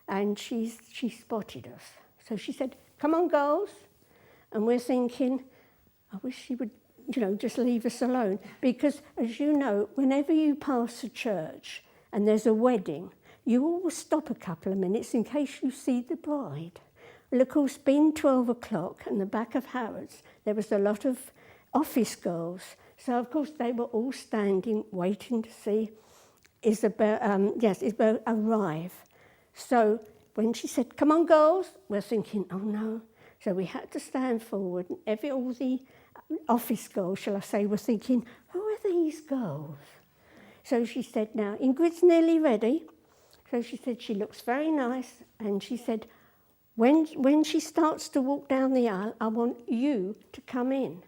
and she spotted us. So she said, "Come on, girls." And we're thinking, I wish she would, just leave us alone. Because, as you know, whenever you pass a church and there's a wedding, you always stop a couple of minutes in case you see the bride. Well, of course, being 12 o'clock and the back of Harrods, there was a lot of office girls. So, of course, they were all standing, waiting to see Isabel arrive. So when she said, "Come on, girls," we're thinking, oh no. So we had to stand forward, and all the office girls, shall I say, were thinking, who are these girls? So she said, "Now, Ingrid's nearly ready." So she said, "She looks very nice." And she said, when she starts to walk down the aisle, I want you to come in.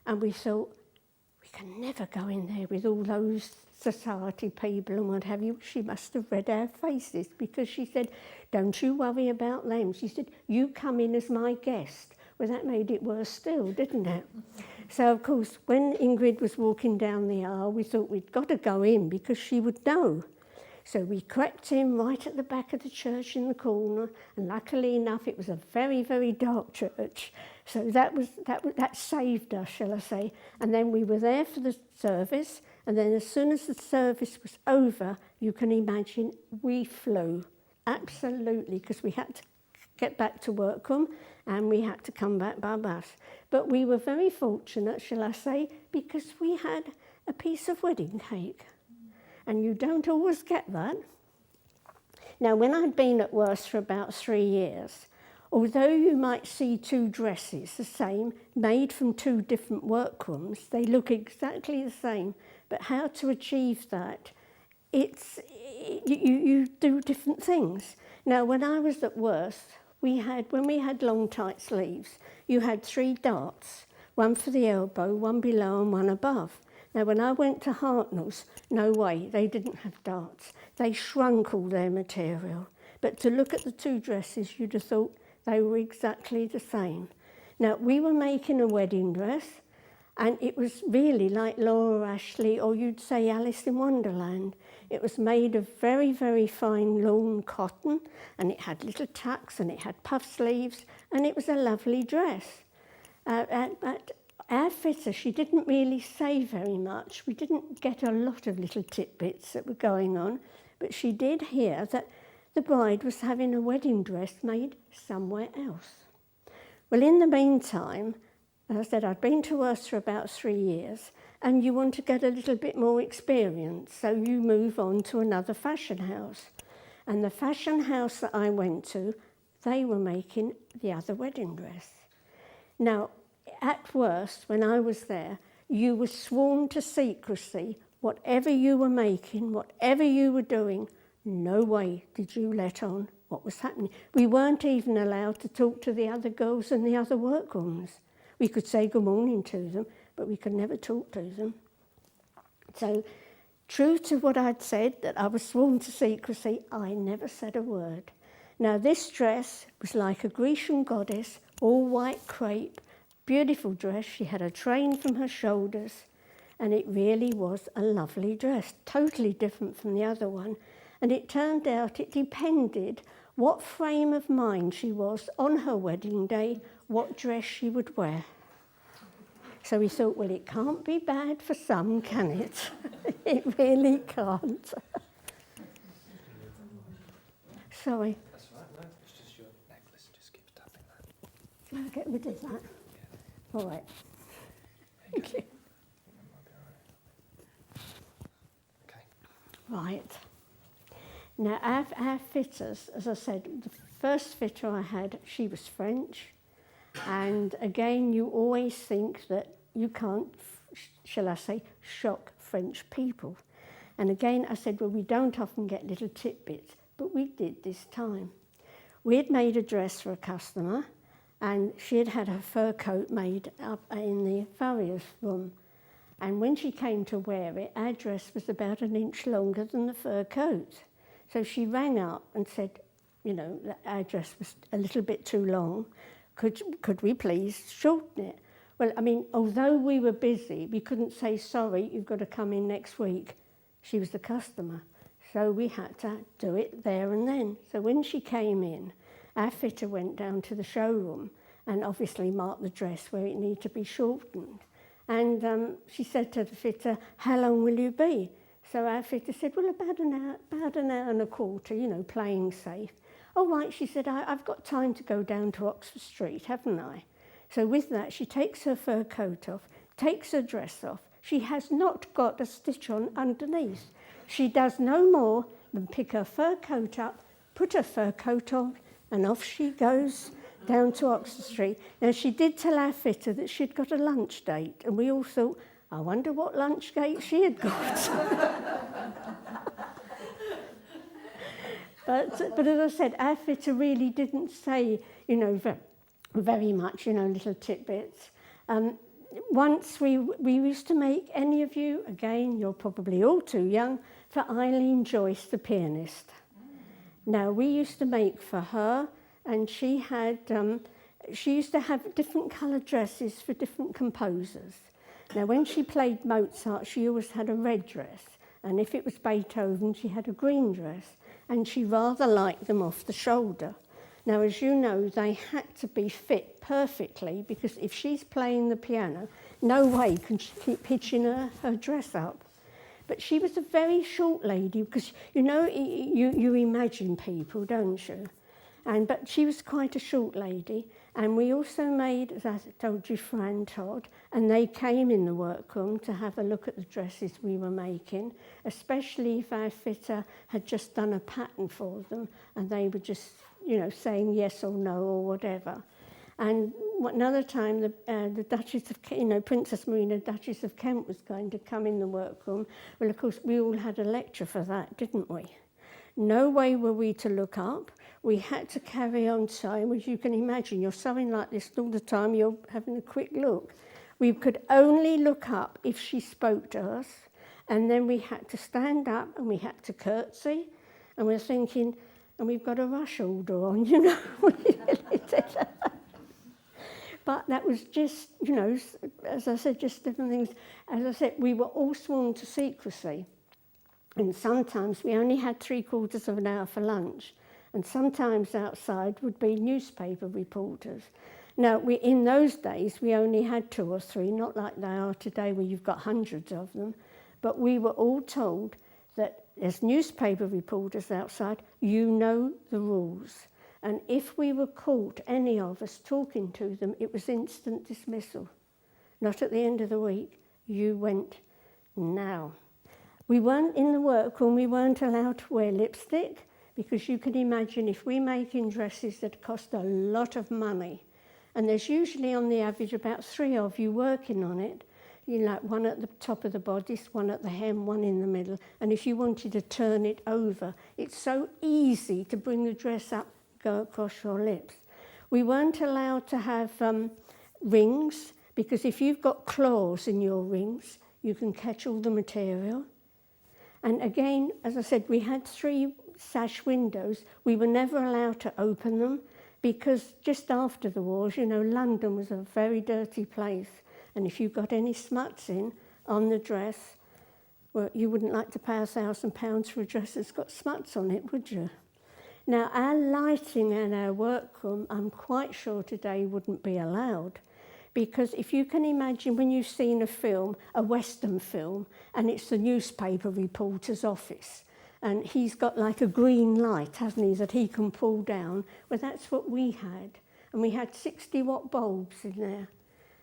And we thought, we can never go in there with all those society people and what have you. She must have read our faces, because she said, "Don't you worry about them." She said, "You come in as my guest." Well, that made it worse still, didn't it? So, of course, when Ingrid was walking down the aisle, we thought we'd got to go in because she would know. So we crept in right at the back of the church in the corner, and luckily enough, it was a very, very dark church. So that saved us, shall I say. And then we were there for the service, and then as soon as the service was over, you can imagine we flew. Absolutely, because we had to get back to Workham and we had to come back by bus. But we were very fortunate, shall I say, because we had a piece of wedding cake. And you don't always get that. Now, when I'd been at Worth for about 3 years, although you might see two dresses the same, made from two different workrooms, they look exactly the same. But how to achieve that, you do different things. Now, when I was at Worth, when we had long tight sleeves, you had 3 darts, one for the elbow, one below and one above. Now, when I went to Hartnell's, no way, they didn't have darts. They shrunk all their material. But to look at the two dresses, you'd have thought they were exactly the same. Now, we were making a wedding dress, and it was really like Laura Ashley, or you'd say Alice in Wonderland. It was made of very, very fine lawn cotton, and it had little tucks, and it had puff sleeves, and it was a lovely dress. Our fitter, she didn't really say very much. We didn't get a lot of little tidbits that were going on, but she did hear that the bride was having a wedding dress made somewhere else. Well, in the meantime, as I said, I'd been to Worth for about 3 years, and you want to get a little bit more experience, so you move on to another fashion house. And the fashion house that I went to, they were making the other wedding dress. Now, at Worth, when I was there, you were sworn to secrecy. Whatever you were making, whatever you were doing, no way did you let on what was happening. We weren't even allowed to talk to the other girls in the other workrooms. We could say good morning to them, but we could never talk to them. So, true to what I'd said, that I was sworn to secrecy, I never said a word. Now, this dress was like a Grecian goddess, all white crepe, beautiful dress. She had a train from her shoulders, and it really was a lovely dress, totally different from the other one. And it turned out it depended what frame of mind she was on her wedding day, what dress she would wear. So we thought, well, it can't be bad for some, can it? It really can't. Sorry. That's right, no, it's just your necklace. Just keep tapping that. I'll get rid of that. Yeah. All right. Thank you. Okay. Right. Now, our fitters, as I said, the first fitter I had, she was French. And again, you always think that you can't, shall I say, shock French people. And again, I said, well, we don't often get little tidbits, but we did this time. We had made a dress for a customer, and she had had her fur coat made up in the farrier's room. And when she came to wear it, our dress was about 1 inch longer than the fur coat. So she rang up and said, that our dress was a little bit too long. Could we please shorten it? Well, I mean, although we were busy, we couldn't say, sorry, you've got to come in next week. She was the customer. So we had to do it there and then. So when she came in, our fitter went down to the showroom and obviously marked the dress where it needed to be shortened. And she said to the fitter, "How long will you be?" So our fitter said, "Well, about an hour and a quarter, you know, playing safe." "Oh, right," she said, I've got time to go down to Oxford Street, haven't I?" So with that, she takes her fur coat off, takes her dress off. She has not got a stitch on underneath. She does no more than pick her fur coat up, put her fur coat on, and off she goes down to Oxford Street. Now, she did tell our fitter that she'd got a lunch date, and we all thought, I wonder what lunch date she had got. But as I said, our fitter really didn't say, you know, very much, you know, little tidbits. Once we used to make, any of you, again, you're probably all too young, for Eileen Joyce, the pianist. Now, we used to make for her, and she used to have different coloured dresses for different composers. Now, when she played Mozart, she always had a red dress, and if it was Beethoven, she had a green dress, and she rather liked them off the shoulder. Now, as you know, they had to be fit perfectly, because if she's playing the piano, no way can she keep hitching her dress up. But she was a very short lady, because, you know, you imagine people, don't you? But she was quite a short lady. And we also made, as I told you, Fran Todd, and they came in the workroom to have a look at the dresses we were making, especially if our fitter had just done a pattern for them, and they were just, you know, saying yes or no or whatever. And another time, the Duchess of, you know, Princess Marina, Duchess of Kent, was going to come in the workroom. Well, of course, we all had a lecture for that, didn't we? No way were we to look up. We had to carry on sewing, as you can imagine. You're sewing like this all the time, you're having a quick look. We could only look up if she spoke to us, and then we had to stand up and we had to curtsy, and we're thinking, and we've got a rush order on, you know. But that was just, you know, as I said, just different things. As I said, we were all sworn to secrecy. And sometimes we only had 3/4 of an hour for lunch. And sometimes outside would be newspaper reporters. Now, in those days, we only had 2 or 3, not like they are today where you've got hundreds of them. But we were all told that as newspaper reporters outside, you know the rules. And if we were caught, any of us, talking to them, it was instant dismissal. Not at the end of the week. You went now. We weren't in the workroom, we weren't allowed to wear lipstick, because you can imagine if we're making dresses that cost a lot of money, and there's usually on the average about 3 of you working on it, you know, like one at the top of the bodice, one at the hem, one in the middle, and if you wanted to turn it over, it's so easy to bring the dress up, go across your lips. We weren't allowed to have rings, because if you've got claws in your rings, you can catch all the material. And again, as I said, we had 3 sash windows. We were never allowed to open them, because just after the wars, you know, London was a very dirty place. And if you got any smuts in on the dress, well, you wouldn't like to pay £1,000 for a dress that's got smuts on it, would you? Now, our lighting in our workroom, I'm quite sure today wouldn't be allowed. Because if you can imagine when you've seen a film, a Western film, and it's the newspaper reporter's office, and he's got like a green light, hasn't he, that he can pull down. Well, that's what we had. And we had 60-watt bulbs in there.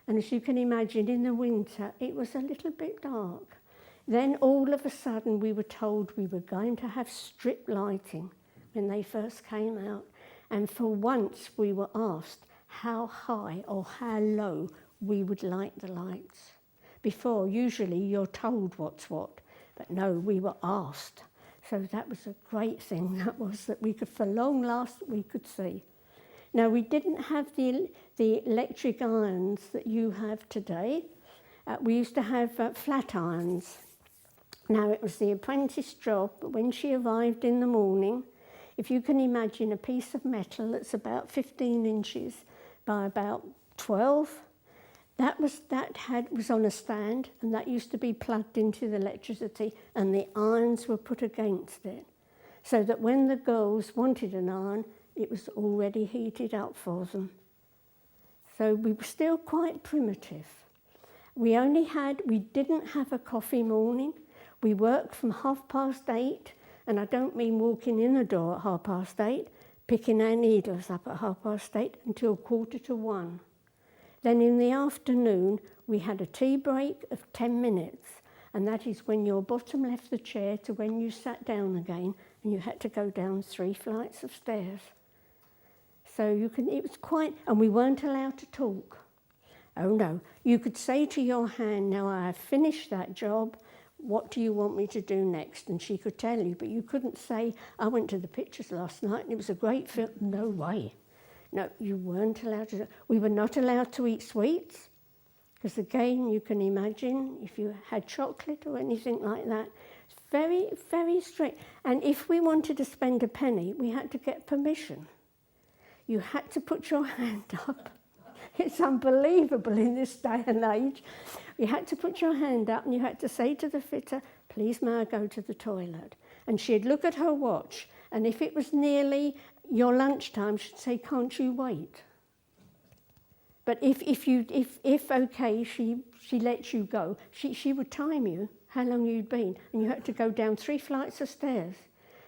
And as you can imagine, in the winter, it was a little bit dark. Then all of a sudden, we were told we were going to have strip lighting when they first came out. And for once, we were asked how high or how low we would like the lights. Before, usually you're told what's what, but no, we were asked. So that was a great thing, that was, that we could, for long last, we could see. Now, we didn't have the electric irons that you have today. We used to have flat irons. Now, it was the apprentice job, but when she arrived in the morning, if you can imagine a piece of metal that's about 15 inches by about 12, That was on a stand, and that used to be plugged into the electricity, and the irons were put against it, so that when the girls wanted an iron, it was already heated up for them. So we were still quite primitive. We didn't have a coffee morning. We worked from 8:30, and I don't mean walking in the door at 8:30, picking our needles up at 8:30 until 1:45. Then in the afternoon, we had a tea break of 10 minutes, and that is when your bottom left the chair to when you sat down again, and you had to go down 3 flights of stairs. So it was quite, and we weren't allowed to talk. Oh no, you could say to your hand, now I have finished that job, what do you want me to do next? And she could tell you, but you couldn't say, I went to the pictures last night and it was a great film. No way. No, you weren't allowed to. We were not allowed to eat sweets, because again, you can imagine if you had chocolate or anything like that, it's very, very strict. And if we wanted to spend a penny, we had to get permission. You had to put your hand up. It's unbelievable in this day and age. You had to put your hand up and you had to say to the fitter, please may I go to the toilet? And she'd look at her watch, and if it was nearly your lunchtime, she'd say, can't you wait? But if okay, she lets you go, she would time you how long you'd been, and you had to go down 3 flights of stairs.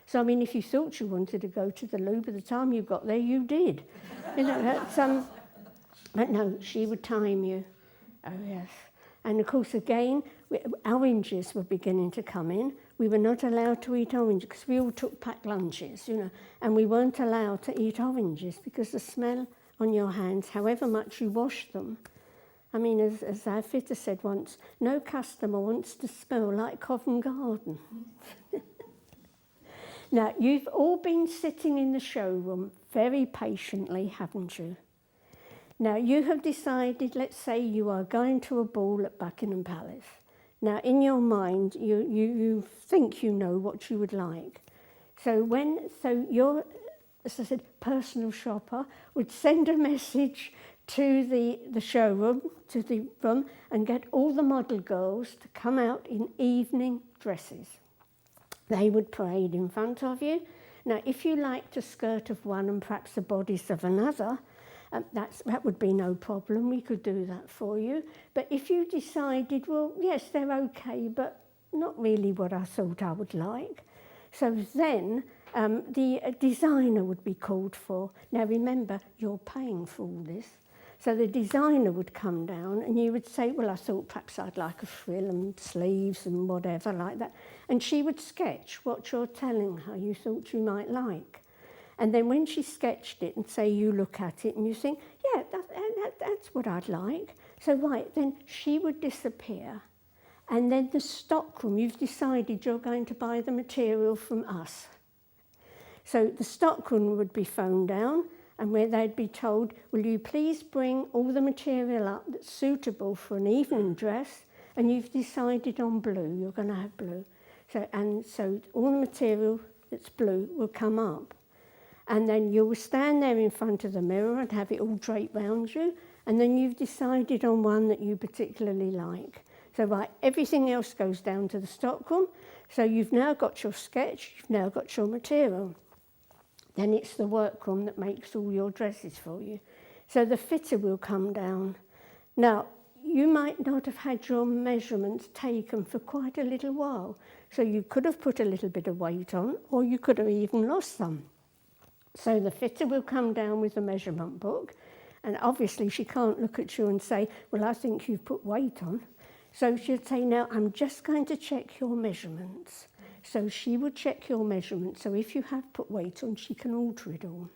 So, I mean, if you thought you wanted to go to the loo, by the time you got there, you did. You know, that's, but no, she would time you. Oh, yes. And, of course, again, oranges were beginning to come in. We were not allowed to eat oranges because we all took packed lunches, you know, and we weren't allowed to eat oranges because the smell on your hands, however much you wash them. I mean, as our fitter said once, no customer wants to smell like Covent Garden. Now, you've all been sitting in the showroom very patiently, haven't you? Now, you have decided, let's say you are going to a ball at Buckingham Palace. Now, in your mind, you think you know what you would like. So your, as I said, personal shopper would send a message to the showroom, to the room, and get all the model girls to come out in evening dresses. They would parade in front of you. Now, if you liked a skirt of one and perhaps the bodice of another, that would be no problem. We could do that for you. But if you decided, well, yes, they're okay, but not really what I thought I would like. So then the designer would be called for. Now, remember, you're paying for all this. So the designer would come down and you would say, well, I thought perhaps I'd like a frill and sleeves and whatever like that. And she would sketch what you're telling her you thought you might like. And then when she sketched it and say you look at it and you think, yeah, that's what I'd like. So right, then she would disappear. And then the stockroom, you've decided you're going to buy the material from us. So the stockroom would be phoned down, and where they'd be told, will you please bring all the material up that's suitable for an evening dress, and you've decided on blue, you're going to have blue. So all the material that's blue will come up. And then you will stand there in front of the mirror and have it all draped round you, and then you've decided on one that you particularly like. So right, everything else goes down to the stockroom, so you've now got your sketch, you've now got your material. Then it's the workroom that makes all your dresses for you. So the fitter will come down. Now, you might not have had your measurements taken for quite a little while. So you could have put a little bit of weight on, or you could have even lost some. So the fitter will come down with the measurement book, and obviously she can't look at you and say, well, I think you've put weight on. So she'd say, now I'm just going to check your measurements. So she would check your measurements. So if you have put weight on, she can alter it all.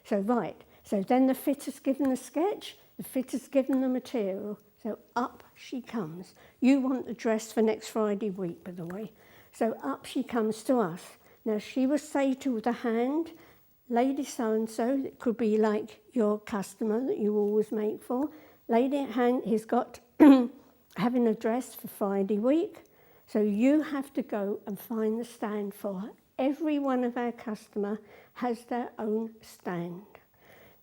So right, so then the fitter's given the sketch, the fitter's given the material. So up she comes. You want the dress for next Friday week, by the way. So up she comes to us. Now she will say to the hand, Lady so-and-so, it could be like your customer that you always make for. Lady at hand, he's got having a dress for Friday week. So you have to go and find the stand for her. Every one of our customers has their own stand.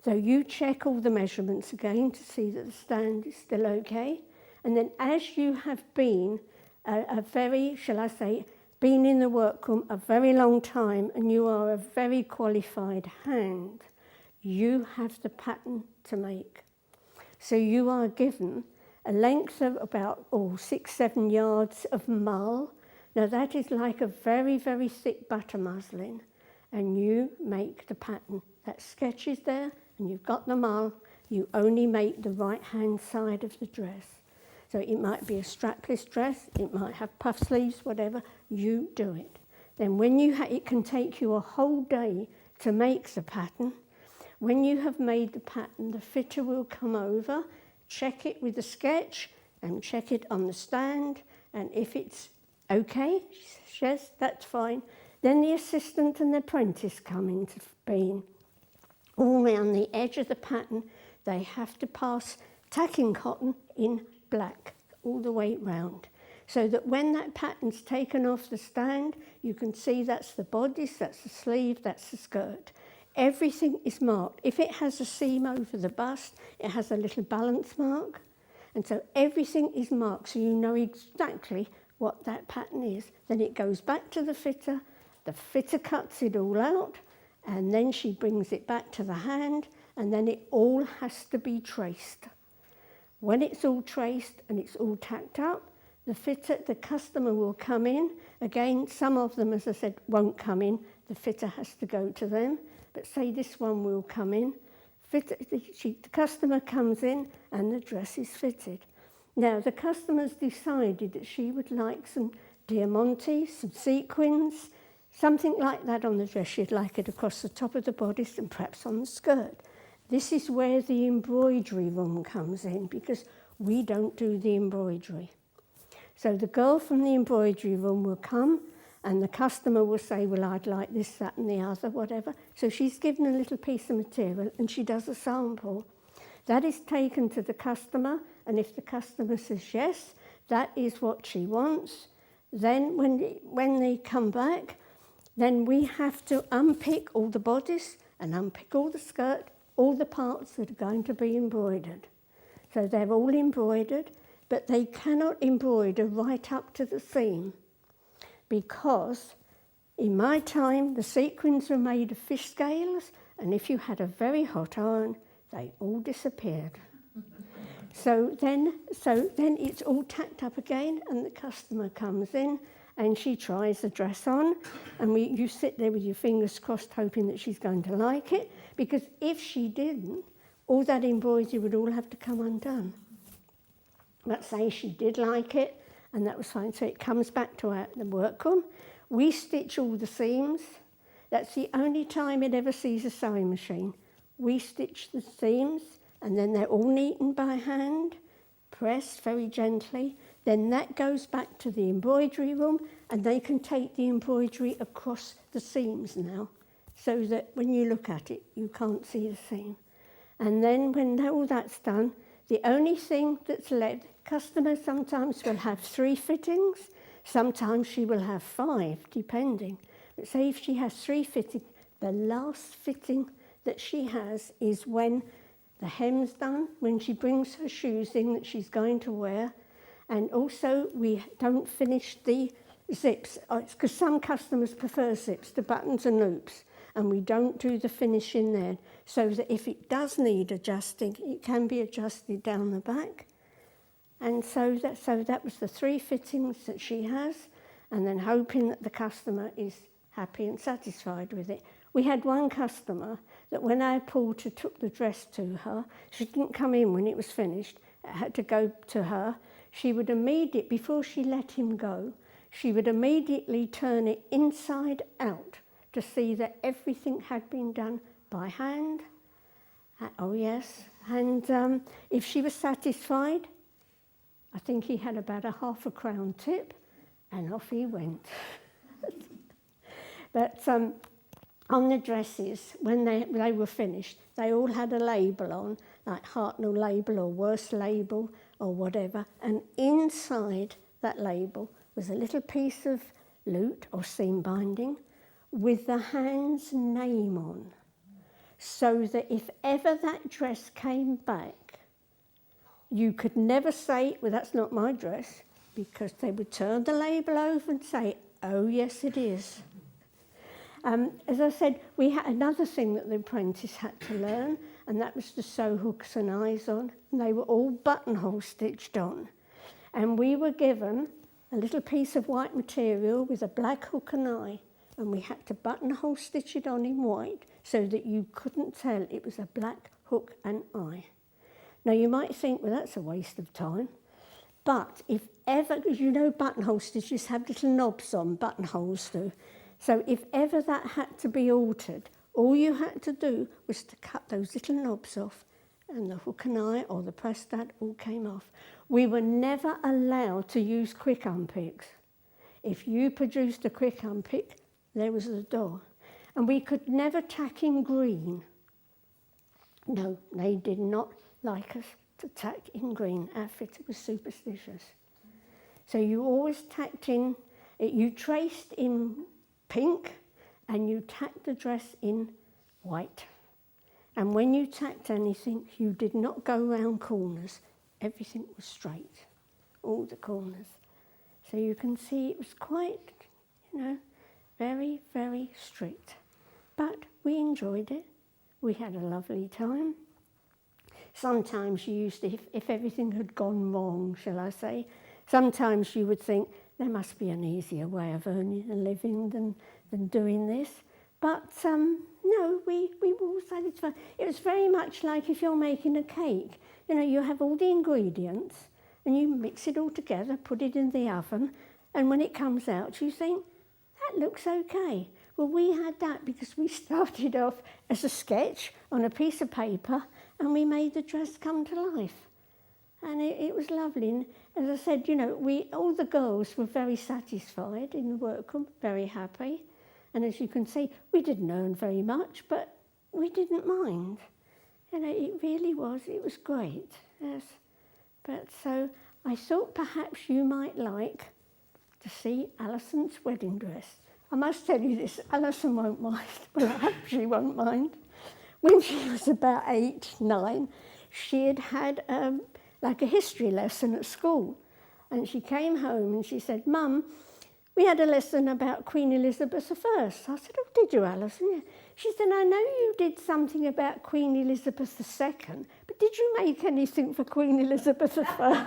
So you check all the measurements again to see that the stand is still okay. And then as you have been a very, shall I say, been in the workroom a very long time and you are a very qualified hand, you have the pattern to make. So you are given a length of about 6-7 yards of mull. Now that is like a very, very thick butter muslin, and you make the pattern. That sketch is there, and you've got the mull. You only make the right-hand side of the dress. So it might be a strapless dress, it might have puff sleeves, whatever, you do it. Then when it can take you a whole day to make the pattern. When you have made the pattern, the fitter will come over, check it with the sketch and check it on the stand, and if it's okay, yes, that's fine, then the assistant and the apprentice come into being. All around the edge of the pattern, they have to pass tacking cotton in black all the way round, so that when that pattern's taken off the stand, you can see that's the bodice, that's the sleeve, that's the skirt. Everything is marked. If it has a seam over the bust, it has a little balance mark. And so everything is marked, so you know exactly what that pattern is. Then it goes back to the fitter cuts it all out, and then she brings it back to the hand, and then it all has to be traced. When it's all traced and it's all tacked up, the customer will come in. Again, some of them, as I said, won't come in. The fitter has to go to them. But say this one will come in. The customer comes in and the dress is fitted. Now, the customer's decided that she would like some diamante, some sequins, something like that on the dress. She'd like it across the top of the bodice and perhaps on the skirt. This is where the embroidery room comes in, because we don't do the embroidery. So the girl from the embroidery room will come and the customer will say, well, I'd like this, that and the other, whatever. So she's given a little piece of material and she does a sample. That is taken to the customer, and if the customer says yes, that is what she wants. Then when they come back, then we have to unpick all the bodice and unpick all the skirt, all the parts that are going to be embroidered. So they're all embroidered, but they cannot embroider right up to the seam, because in my time the sequins were made of fish scales, and if you had a very hot iron, they all disappeared. So then it's all tacked up again, and the customer comes in and she tries the dress on, and you sit there with your fingers crossed hoping that she's going to like it, because if she didn't, all that embroidery would all have to come undone. But say she did like it, and that was fine. So it comes back to the workroom. We stitch all the seams. That's the only time it ever sees a sewing machine. We stitch the seams, and then they're all neatened by hand, pressed very gently. Then that goes back to the embroidery room, and they can take the embroidery across the seams now, so that when you look at it, you can't see the seam. And then when all that's done, the only thing that's left, customers sometimes will have 3 fittings, sometimes she will have 5, depending. But say if she has 3 fittings, the last fitting that she has is when the hem's done, when she brings her shoes in that she's going to wear. And also we don't finish the zips, because some customers prefer zips to buttons and loops, and we don't do the finish in there, so that if it does need adjusting, it can be adjusted down the back. And so that was the 3 fittings that she has, and then hoping that the customer is happy and satisfied with it. We had one customer that when our porter took the dress to her, she didn't come in when it was finished, it had to go to her. She would immediately, before she let him go, she would immediately turn it inside out to see that everything had been done by hand. Oh yes, and if she was satisfied, I think he had about a ½ a crown tip, and off he went. But on the dresses, when they were finished, they all had a label on, like Hartnell label or Worst label or whatever, and inside that label was a little piece of lute or seam binding with the hand's name on. so that if ever that dress came back, you could never say, well, that's not my dress, because they would turn the label over and say, oh, yes, it is. As I said, we had another thing that the apprentice had to learn, and that was to sew hooks and eyes on. And they were all buttonhole stitched on. And we were given a little piece of white material with a black hook and eye, and we had to buttonhole stitch it on in white so that you couldn't tell it was a black hook and eye. Now you might think, well, that's a waste of time. But if ever, because you know buttonhole stitches have little knobs on, buttonholes do. So if ever that had to be altered, all you had to do was to cut those little knobs off, and the hook and eye or the press stud all came off. We were never allowed to use quick unpicks. If you produced a quick unpick, there was the door. And we could never tack in green. No, they did not like us to tack in green. Our fitter was superstitious. So you always tacked in, you traced in pink and you tacked the dress in white. And when you tacked anything, you did not go round corners. Everything was straight, all the corners. So you can see it was quite, very, very strict. But we enjoyed it. We had a lovely time. Sometimes you used to, if everything had gone wrong, shall I say, sometimes you would think, there must be an easier way of earning a living than doing this. But no, we were all satisfied. It was very much like if you're making a cake. You have all the ingredients and you mix it all together, put it in the oven, and when it comes out, you think, that looks okay. Well, we had that because we started off as a sketch on a piece of paper and we made the dress come to life. And it was lovely. And as I said, all the girls were very satisfied in the workroom, very happy. And as you can see, we didn't earn very much, but we didn't mind. It really was, it was great, yes. But so I thought perhaps you might like to see Alison's wedding dress. I must tell you this, Alison won't mind. Well, I hope she won't mind. When she was about 8, 9, she had like a history lesson at school. And she came home and she said, Mum, we had a lesson about Queen Elizabeth I. I said, oh, did you, Alison? Yeah. She said, I know you did something about Queen Elizabeth II, but did you make anything for Queen Elizabeth I?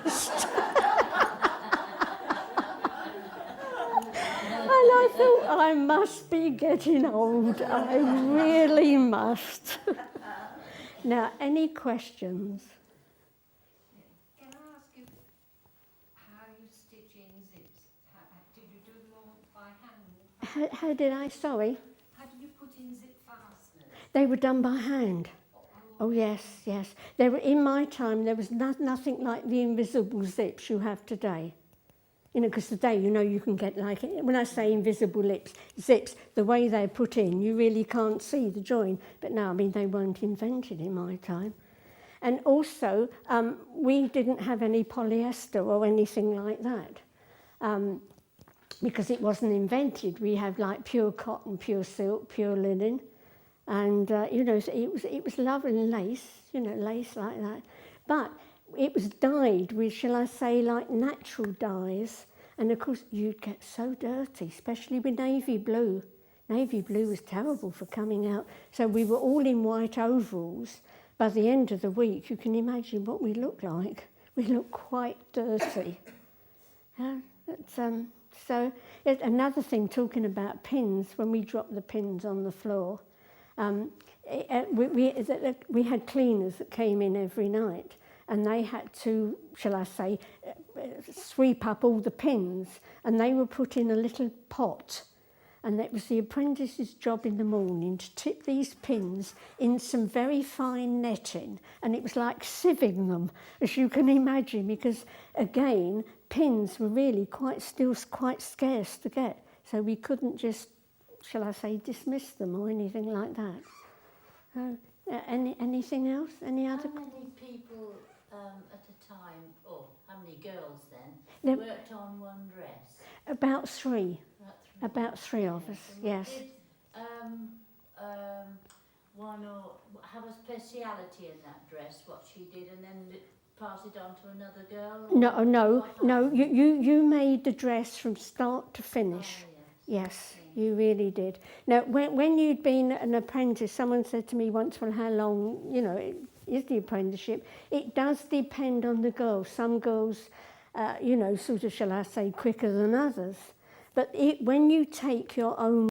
And I thought, I must be getting old. I really must. Now, any questions? Can I ask you how you stitch in zips? Did you do them all by hand? How did I, sorry? How did you put in zip fasteners? They were done by hand. Oh, yes, yes. They were, in my time, there was nothing like the invisible zips you have today. Because today, you can get like, when I say invisible zips, the way they're put in, you really can't see the join. But now, they weren't invented in my time. And also, we didn't have any polyester or anything like that. Because it wasn't invented. We have like pure cotton, pure silk, pure linen. And, so it was lovely lace, lace like that. But it was dyed with, shall I say, like natural dyes. And of course, you'd get so dirty, especially with navy blue. Navy blue was terrible for coming out. So we were all in white overalls. By the end of the week, you can imagine what we looked like. We looked quite dirty. So another thing, talking about pins, when we dropped the pins on the floor, we had cleaners that came in every night. And they had to, shall I say, sweep up all the pins. And they were put in a little pot. And it was the apprentice's job in the morning to tip these pins in some very fine netting. And it was like sieving them, as you can imagine, because, again, pins were really quite scarce to get. So we couldn't just, shall I say, dismiss them or anything like that. Anything else? Any other? How many people at a time, or how many girls then, worked on one dress? About three. About three of us, yes. Did one or have a speciality in that dress, what she did, and then pass it on to another girl? No. You made the dress from start to finish. Oh, Yes, you really did. Now, when you'd been an apprentice, someone said to me once, well, how long, it is the apprenticeship? It does depend on the girl. Some girls, sort of, shall I say, quicker than others. But when you take your own